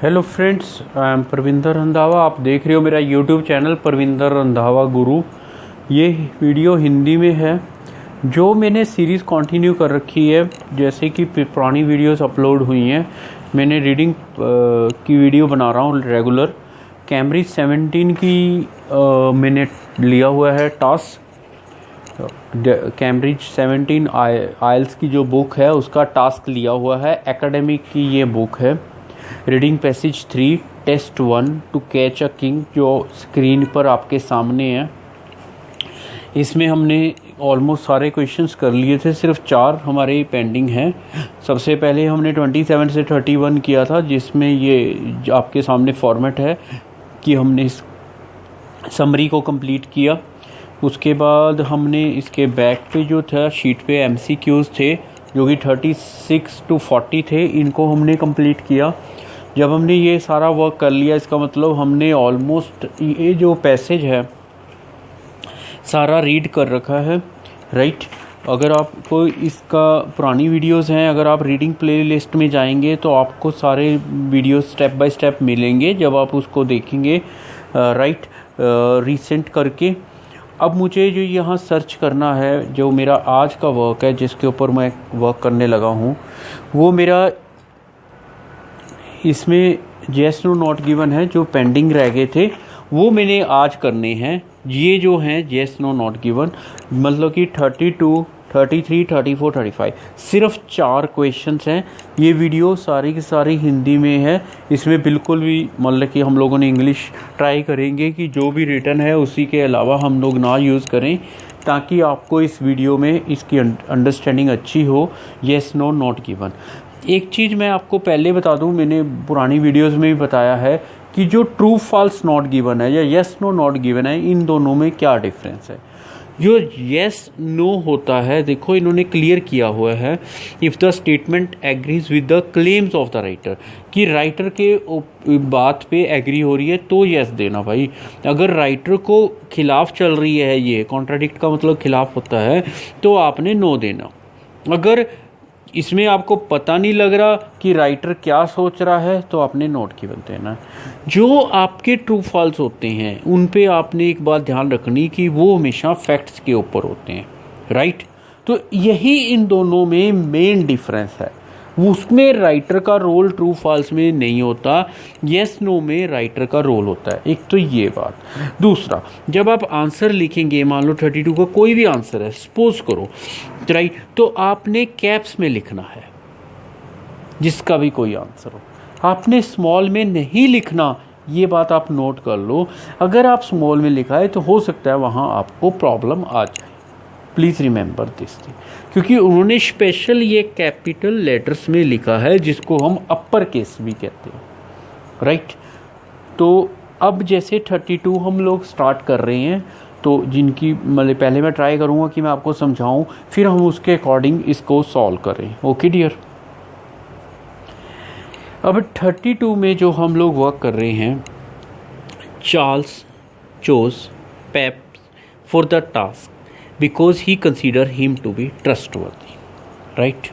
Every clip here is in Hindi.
Hello friends, I am Parvinder Randhawa. आप देख रहे हो मेरा यूट्यूब चैनल परविंदर रंधावा गुरु। ये वीडियो हिंदी में है जो मैंने सीरीज़ कंटिन्यू कर रखी है। जैसे कि पुरानी वीडियोस अपलोड हुई हैं, मैंने रीडिंग की वीडियो बना रहा हूँ रेगुलर। कैम्ब्रिज 17 की मैंने लिया हुआ है टास्क। कैम्ब्रिज 17 आइल्स की जो बुक है उसका टास्क लिया हुआ है। एकेडमिक की ये बुक है। Reading passage 3 test 1 to catch a king, जो स्क्रीन पर आपके सामने है। इसमें हमने ऑलमोस्ट सारे क्वेश्चंस कर लिए थे, सिर्फ 4 हमारे पेंडिंग हैं। सबसे पहले हमने 27 से 31 किया था, जिसमें ये आपके सामने फॉर्मेट है कि हमने इस समरी को कंप्लीट किया। उसके बाद हमने इसके बैक पे जो था शीट पे MCQs थे जो कि 36 to 40 थे, इनको हमने कंप्लीट किया। जब हमने ये सारा वर्क कर लिया, इसका मतलब हमने ऑलमोस्ट ये जो पैसेज है सारा रीड कर रखा है, राइट। अगर आपको इसका पुरानी वीडियोस हैं, अगर आप रीडिंग प्लेलिस्ट में जाएंगे तो आपको सारे वीडियोस स्टेप बाय स्टेप मिलेंगे जब आप उसको देखेंगे, राइट, रिसेंट करके। अब मुझे जो यहाँ सर्च करना है, जो मेरा आज का वर्क है जिसके ऊपर मैं वर्क करने लगा हूँ, वो मेरा इसमें येस नो नॉट गिवन है। जो पेंडिंग रह गए थे वो मैंने आज करने हैं। ये जो हैं येस नो नॉट गिवन, मतलब कि 32, 33, 34, 35, सिर्फ 4 क्वेश्चंस हैं। ये वीडियो सारी की सारी हिंदी में है। इसमें बिल्कुल भी मतलब कि हम लोगों ने इंग्लिश ट्राई करेंगे कि जो भी रिटन है उसी के अलावा हम लोग ना यूज़ करें, ताकि आपको इस वीडियो में इसकी अंडरस्टैंडिंग अच्छी हो। Yes no not given. एक चीज़ मैं आपको पहले बता दूं, मैंने पुरानी वीडियोस में भी बताया है कि जो ट्रू फॉल्स नॉट गिवन है या येस नो नॉट गिवन है, इन दोनों में क्या डिफरेंस है। जो येस नो होता है, देखो इन्होंने क्लियर किया हुआ है, if the statement agrees with the claims of the writer, कि राइटर के बात पे एग्री हो रही है तो येस देना भाई। अगर राइटर को खिलाफ चल रही है, ये कॉन्ट्राडिक्ट का मतलब खिलाफ होता है, तो आपने नो देना। अगर इसमें आपको पता नहीं लग रहा कि राइटर क्या सोच रहा है तो आपने नोट गिवन देना। जो आपके ट्रू फॉल्स होते हैं उन पे आपने एक बात ध्यान रखनी कि वो हमेशा फैक्ट्स के ऊपर होते हैं, राइट। तो यही इन दोनों में मेन डिफरेंस है। उसमें राइटर का रोल ट्रू फॉल्स में नहीं होता, येस नो में राइटर का रोल होता है। एक तो ये बात। दूसरा, जब आप आंसर लिखेंगे, मान लो 32 का कोई भी आंसर है, सपोज करो, राइट, तो आपने कैप्स में लिखना है। जिसका भी कोई आंसर हो, आपने स्मॉल में नहीं लिखना। ये बात आप नोट कर लो। अगर आप स्मॉल में लिखा है तो हो सकता है वहाँ आपको प्रॉब्लम आ जाए। प्लीज़ रिमेंबर दिस थिंग, क्योंकि उन्होंने स्पेशल ये कैपिटल लेटर्स में लिखा है, जिसको हम अपर केस भी कहते हैं, राइट। तो अब जैसे 32 हम लोग स्टार्ट कर रहे हैं, तो जिनकी मतलब पहले मैं ट्राई करूँगा कि मैं आपको समझाऊं, फिर हम उसके अकॉर्डिंग इसको सॉल्व करें। Okay dear. अब 32 में जो हम लोग वर्क कर रहे हैं, Charles chose Pepys for the task because he consider him to be trustworthy, right.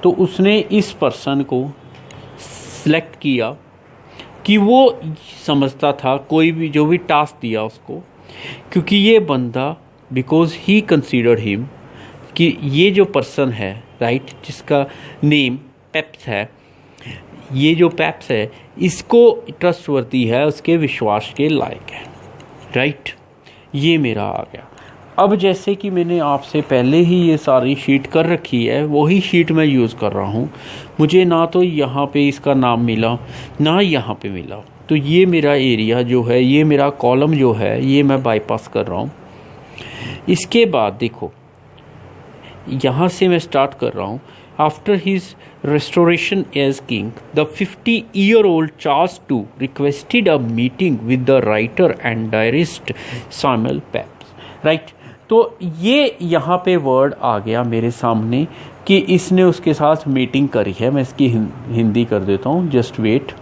तो उसने इस पर्सन को सिलेक्ट किया कि वो समझता था कोई भी जो भी टास्क दिया उसको, क्योंकि ये बंदा, बिकॉज ही कंसीडर्ड हिम, कि ये जो पर्सन है, राइट, जिसका नेम पेप्स है, ये जो पेप्स है इसको ट्रस्टवर्दी है, उसके विश्वास के लायक है, राइट। ये मेरा आ गया। अब जैसे कि मैंने आपसे पहले ही ये सारी शीट कर रखी है, वही शीट मैं यूज़ कर रहा हूँ। मुझे ना तो यहाँ पे इसका नाम मिला ना यहाँ पे मिला, तो ये मेरा एरिया जो है, ये मेरा कॉलम जो है, ये मैं बाईपास कर रहा हूँ। इसके बाद देखो, यहाँ से मैं स्टार्ट कर रहा हूँ। After his restoration as king, the 50-year-old Charles II requested a meeting with the writer and diarist Samuel Pepys, right। तो ये यहाँ पे वर्ड आ गया मेरे सामने कि इसने उसके साथ मीटिंग करी है। मैं इसकी हिंदी कर देता हूँ, जस्ट वेट।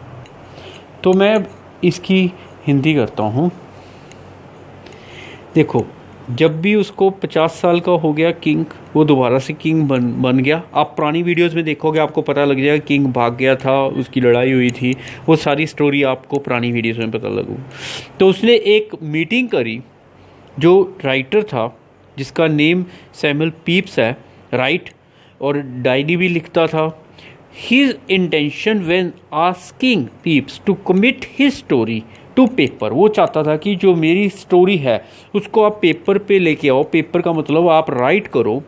तो मैं इसकी हिंदी करता हूँ। देखो, जब भी उसको 50 साल का हो गया किंग, वो दोबारा से किंग बन गया। आप पुरानी वीडियोस में देखोगे आपको पता लग जाएगा किंग भाग गया था, उसकी लड़ाई हुई थी, वो सारी स्टोरी आपको पुरानी वीडियोस में पता लगू। तो उसने एक मीटिंग करी, जो राइटर था जिसका नेम सैमुअल पीप्स है, राइट, और डायरी भी लिखता था। His intention when asking Pepys to commit his story to paper, वो चाहता था कि जो मेरी स्टोरी है उसको आप पेपर पे लेके आओ, पेपर का मतलब आप राइट करो,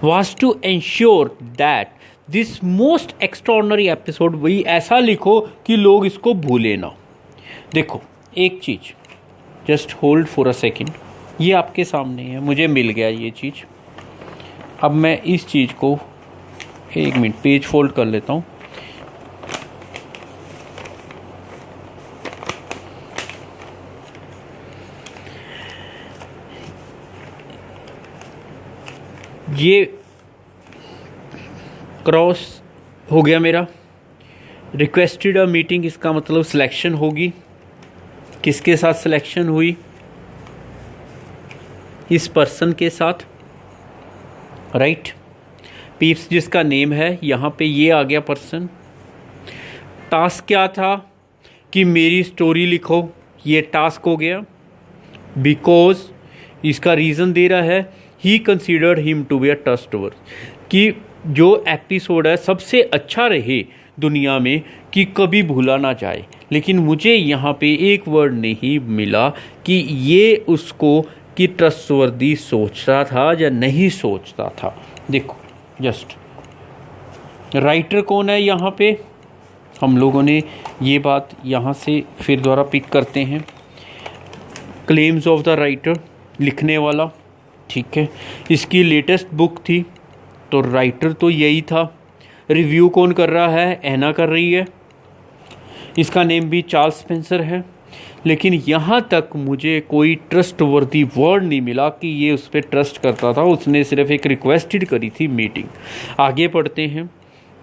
was to ensure that this most extraordinary episode, वही ऐसा लिखो कि लोग इसको भूले ना। देखो एक चीज़, just hold for a second, ये आपके सामने है, मुझे मिल गया ये चीज़। अब मैं इस चीज़ को एक मिनट पेज फोल्ड कर लेता हूँ। ये क्रॉस हो गया मेरा। रिक्वेस्टेड अ मीटिंग, इसका मतलब सिलेक्शन होगी। किसके साथ सिलेक्शन हुई? इस पर्सन के साथ, राइट। पीप्स जिसका नेम है, यहाँ पे ये आ गया पर्सन। टास्क क्या था कि मेरी स्टोरी लिखो, ये टास्क हो गया। बिकॉज इसका रीज़न दे रहा है, he considered him to be a trustworthy, कि जो एपिसोड है सबसे अच्छा रहे दुनिया में, कि कभी भूला ना जाए। लेकिन मुझे यहाँ पे एक वर्ड नहीं मिला कि ये उसको कि ट्रस्टवर्दी सोचता था या नहीं सोचता था। देखो जस्ट राइटर कौन है यहाँ पे, हम लोगों ने ये बात यहाँ से फिर दोबारा पिक करते हैं। क्लेम्स ऑफ द राइटर, लिखने वाला, ठीक है। इसकी लेटेस्ट बुक थी, तो राइटर तो यही था। रिव्यू कौन कर रहा है? एना कर रही है। इसका नेम भी चार्ल्स स्पेंसर है। लेकिन यहाँ तक मुझे कोई ट्रस्टवर्दी वर्ड नहीं मिला कि ये उस पर ट्रस्ट करता था। उसने सिर्फ एक रिक्वेस्टेड करी थी मीटिंग। आगे पढ़ते हैं।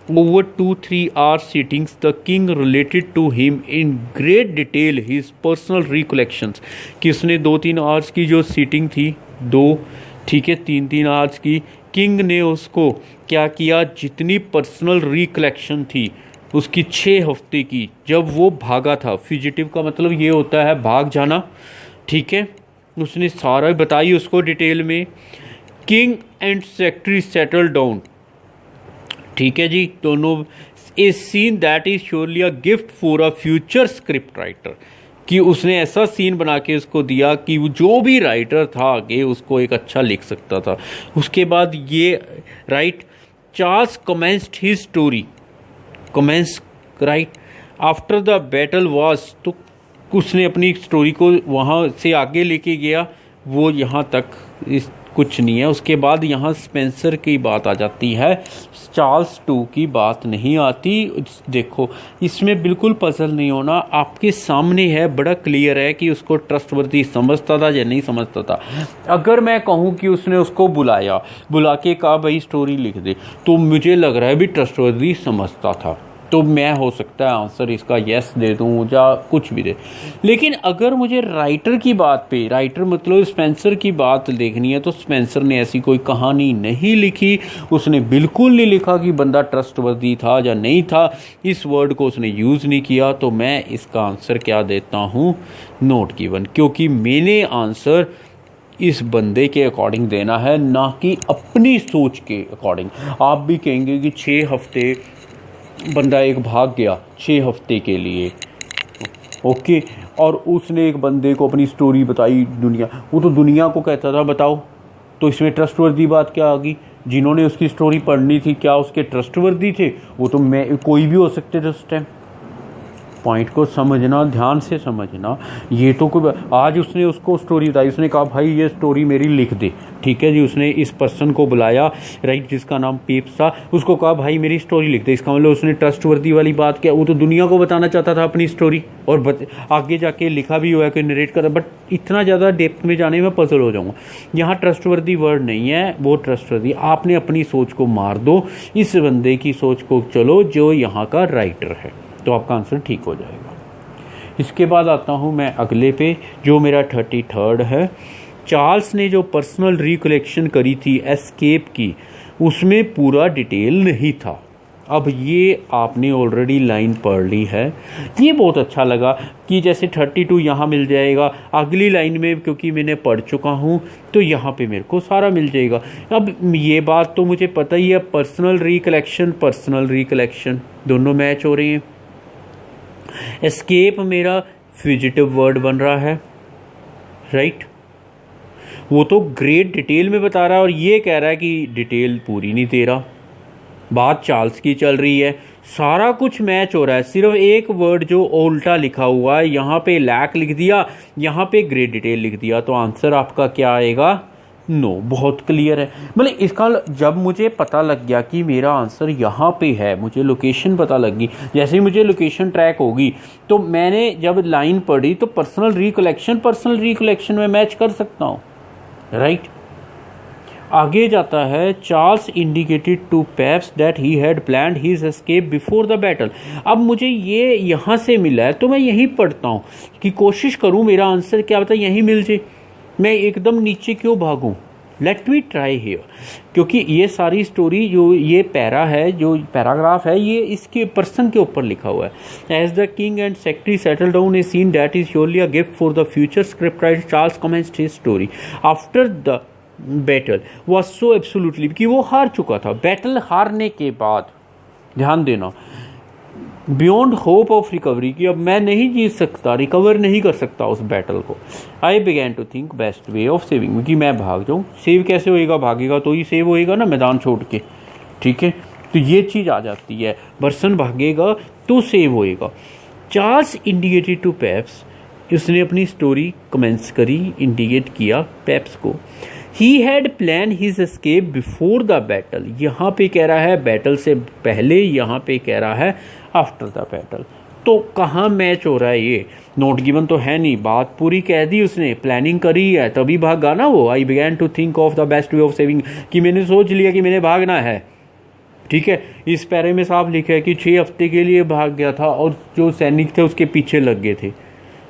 Over 2-3 hour sittings the king related to him in great detail his personal recollections, कि उसने 2-3 hours की जो सीटिंग थी, ठीक है 3-3 hours की, किंग ने उसको क्या किया, जितनी पर्सनल रिकलेक्शन थी उसकी 6 हफ्ते की, जब वो भागा था। फिजिटिव का मतलब ये होता है भाग जाना, ठीक है। उसने सारा बताई उसको डिटेल में। King and secretary settle down, ठीक है जी, दोनों। A scene that is surely a gift for a future script writer, कि उसने ऐसा सीन बना के उसको दिया कि जो भी राइटर था आगे उसको एक अच्छा लिख सकता था। उसके बाद ये right, Charles commenced his story, commence right after the battle was, तो उसने अपनी स्टोरी को वहाँ से आगे लेके गया। वो यहाँ तक इस कुछ नहीं है। उसके बाद यहाँ स्पेंसर की बात आ जाती है, चार्ल्स 2 की बात नहीं आती। देखो इसमें बिल्कुल पजल नहीं होना, आपके सामने है, बड़ा क्लियर है कि उसको ट्रस्टवर्दी समझता था या नहीं समझता था। अगर मैं कहूँ कि उसने उसको बुला के कहा भाई स्टोरी लिख दे, तो मुझे लग रहा है भी ट्रस्टवर्दी समझता था, तो मैं हो सकता है आंसर इसका यस दे दूं या कुछ भी दे। लेकिन अगर मुझे राइटर की बात पे, राइटर मतलब स्पेंसर की बात देखनी है, तो स्पेंसर ने ऐसी कोई कहानी नहीं लिखी। उसने बिल्कुल नहीं लिखा कि बंदा ट्रस्टवर्दी था या नहीं था, इस वर्ड को उसने यूज़ नहीं किया। तो मैं इसका आंसर क्या देता हूँ, नॉट गिवन, क्योंकि मैंने आंसर इस बंदे के अकॉर्डिंग देना है, ना कि अपनी सोच के अकॉर्डिंग। आप भी कहेंगे कि 6 हफ्ते बंदा एक भाग गया 6 हफ्ते के लिए, ओके, और उसने एक बंदे को अपनी स्टोरी बताई, दुनिया, वो तो दुनिया को कहता था बताओ, तो इसमें ट्रस्टवर्दी बात क्या आ गई? जिन्होंने उसकी स्टोरी पढ़नी थी क्या उसके ट्रस्टवर्दी थे? वो तो मैं कोई भी हो सकते थे उस टाइम। पॉइंट को समझना, ध्यान से समझना। ये तो कोई, आज उसने उसको स्टोरी बताई, उसने कहा भाई ये स्टोरी मेरी लिख दे, ठीक है जी। उसने इस पर्सन को बुलाया, राइट, जिसका नाम पीप्स था, उसको कहा भाई मेरी स्टोरी लिख दे। इसका मतलब उसने ट्रस्टवर्दी वाली बात क्या, वो तो दुनिया को बताना चाहता था अपनी स्टोरी, और आगे जाके लिखा भी हुआ है कि नरेट कर, बट इतना ज़्यादा डेप्थ में जाने में पजल हो जाऊँगा। यहाँ ट्रस्टवर्दी वर्ड नहीं है, वो ट्रस्टवर्दी, आपने अपनी सोच को मार दो, इस बंदे की सोच को चलो जो यहाँ का राइटर है, तो आपका आंसर ठीक हो जाएगा। इसके बाद आता हूँ मैं अगले पे, जो मेरा 33rd है। चार्ल्स ने जो पर्सनल रिकलेक्शन करी थी एस्केप की, उसमें पूरा डिटेल नहीं था। अब ये आपने ऑलरेडी लाइन पढ़ ली है, ये बहुत अच्छा लगा कि जैसे 32 यहाँ मिल जाएगा, अगली लाइन में क्योंकि मैंने पढ़ चुका हूँ तो यहाँ पे मेरे को सारा मिल जाएगा। अब ये बात तो मुझे पता ही है, पर्सनल रिकलेक्शन दोनों मैच हो रहे हैं। एस्केप मेरा फ्यूजिटिव वर्ड बन रहा है, राइट। वो तो ग्रेट डिटेल में बता रहा है और ये कह रहा है कि डिटेल पूरी नहीं दे रहा। बात चार्ल्स की चल रही है, सारा कुछ मैच हो रहा है, सिर्फ एक वर्ड जो उल्टा लिखा हुआ है, यहाँ पे लैक लिख दिया, यहाँ पे ग्रेट डिटेल लिख दिया, तो आंसर आपका क्या आएगा? नो। बहुत क्लियर है। मतलब इसका जब मुझे पता लग गया कि मेरा आंसर यहाँ पे है, मुझे लोकेशन पता लग गई, जैसे ही मुझे लोकेशन ट्रैक होगी तो मैंने जब लाइन पढ़ी तो पर्सनल रिकलेक्शन में मैच कर सकता हूँ, राइट। आगे जाता है, Charles indicated to Pepys that he had planned his escape before the battle. अब मुझे ये यहाँ से मिला है तो मैं यहीं पढ़ता हूँ कि कोशिश करूँ मेरा आंसर क्या बता यहीं मिल जाए, मैं एकदम नीचे क्यों भागूं। लेट मी ट्राई हियर, क्योंकि ये सारी स्टोरी जो ये पैरा है, जो पैराग्राफ है, ये इसके पर्सन के ऊपर लिखा हुआ है। As the king and secretary settle down a scene that is surely a gift for the future script writer, Charles commenced his story after the battle was so absolutely, कि वो हार चुका था। बैटल हारने के बाद, ध्यान देना, बियॉन्ड होप ऑफ रिकवरी, कि अब मैं नहीं जीत सकता, रिकवर नहीं कर सकता उस बैटल को। I began to think best way of saving, कि मैं भाग जाऊँ। सेव कैसे होएगा? भागेगा तो ही सेव होएगा ना, मैदान छोड़ के, ठीक है। तो ये चीज़ आ जाती है, पर्सन भागेगा तो सेव होएगा। चार्ल्स इंडिकेटेड टू पेप्स, उसने अपनी स्टोरी कमेंस करी, इंडिकेट किया पेप्स को। He had plan his escape before the battle, यहाँ पे कह रहा है बैटल से पहले, यहाँ पे कह रहा है आफ्टर द बैटल। तो कहाँ मैच हो रहा है? ये नोट गिवन तो है नहीं, बात पूरी कह दी उसने, प्लानिंग करी है तभी भागा ना वो। I began to think of the best way of saving, कि मैंने सोच लिया कि मैंने भागना है, ठीक है। इस पैरे में साफ लिखा है कि 6 हफ्ते के लिए भाग गया था और जो सैनिक थे उसके पीछे लग गए थे।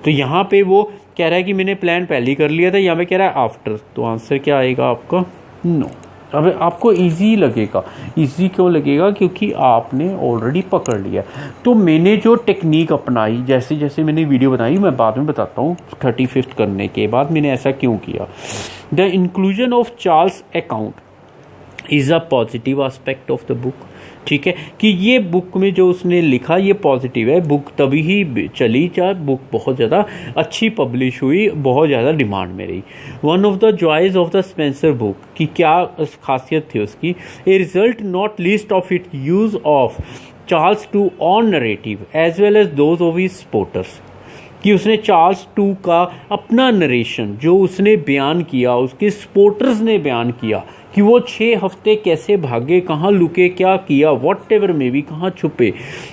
तो यहाँ पे वो कह रहा है कि मैंने प्लान पहले ही कर लिया था, यहाँ पे कह रहा है आफ्टर। तो आंसर क्या आएगा आपका? नो। अब आपको इजी लगेगा। इजी क्यों लगेगा? क्योंकि आपने ऑलरेडी पकड़ लिया। तो मैंने जो टेक्निक अपनाई, जैसे जैसे मैंने वीडियो बनाई, मैं बाद में बताता हूँ 35th करने के बाद मैंने ऐसा क्यों किया। The inclusion of Charles account is a positive aspect of the book, ठीक है, कि ये बुक में जो उसने लिखा ये पॉजिटिव है। बुक तभी ही चली जब बुक बहुत ज़्यादा अच्छी पब्लिश हुई, बहुत ज़्यादा डिमांड में रही। One of the joys of the Spencer book, की क्या खासियत थी उसकी? A result not least of it use of Charles to own narrative as well as those of his supporters, कि उसने चार्ल्स 2 का अपना नरेशन जो उसने बयान किया, उसके सपोर्टर्स ने बयान किया कि वो 6 हफ्ते कैसे भागे, कहाँ लुके, क्या किया, वॉट एवर में भी कहाँ छुपे।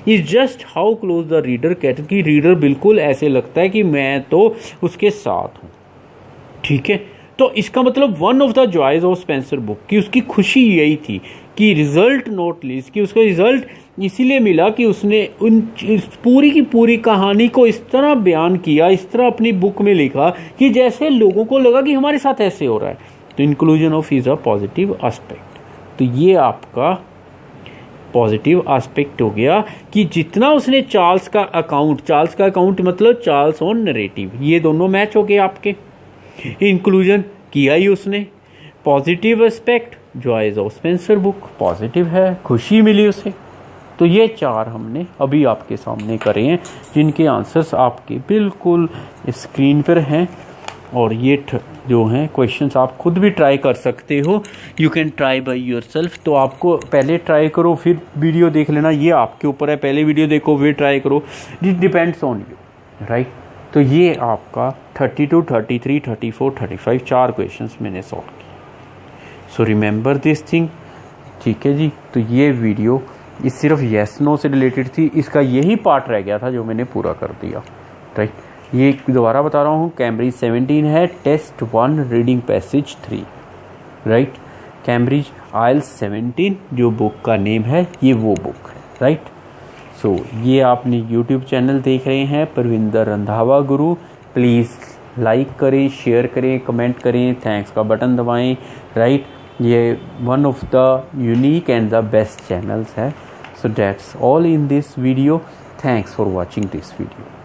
Is just how close the reader gets, कि रीडर बिल्कुल ऐसे लगता है कि मैं तो उसके साथ हूँ, ठीक है। तो इसका मतलब one of the joys of Spencer book, कि उसकी खुशी यही थी कि रिजल्ट नॉट लीस्ट, कि उसका रिजल्ट इसीलिए मिला कि उसने उन पूरी की पूरी कहानी को इस तरह बयान किया, इस तरह अपनी बुक में लिखा कि जैसे लोगों को लगा कि हमारे साथ ऐसे हो रहा है। तो inclusion of is a positive aspect, तो ये आपका पॉजिटिव एस्पेक्ट हो गया कि जितना उसने चार्ल्स का अकाउंट मतलब चार्ल्स ऑन नरेटिव, ये दोनों मैच हो गए आपके। इंक्लूजन किया ही उसने। Positive aspect, joys of Spencer book, positive है, खुशी मिली उसे। तो ये 4 हमने अभी आपके सामने करे हैं, जिनके आंसर्स आपके बिल्कुल स्क्रीन पर हैं। और ये जो हैं क्वेश्चंस आप खुद भी ट्राई कर सकते हो, you can try by yourself. तो आपको पहले ट्राई करो फिर वीडियो देख लेना, ये आपके ऊपर है। पहले वीडियो देखो फिर ट्राई करो, it depends on you, right. तो ये आपका 32, 33, 34, 35 4 क्वेश्चंस मैंने सॉल्व किए। सो रिमेंबर दिस थिंग, ठीक है जी। तो ये वीडियो इस सिर्फ येस नो से रिलेटेड थी, इसका यही पार्ट रह गया था जो मैंने पूरा कर दिया, राइट। ये दोबारा बता रहा हूँ, कैम्ब्रिज 17 है, test 1 reading passage 3, right. Cambridge IELTS 17 जो बुक का नेम है, ये वो बुक है, राइट। सो ये आपने YouTube चैनल देख रहे हैं परविंदर रंधावा गुरु। प्लीज़ लाइक करें, शेयर करें, कमेंट करें, थैंक्स का बटन दबाएं, राइट। ये one of the unique and the best channels है। So that's all in this video. Thanks for watching this video.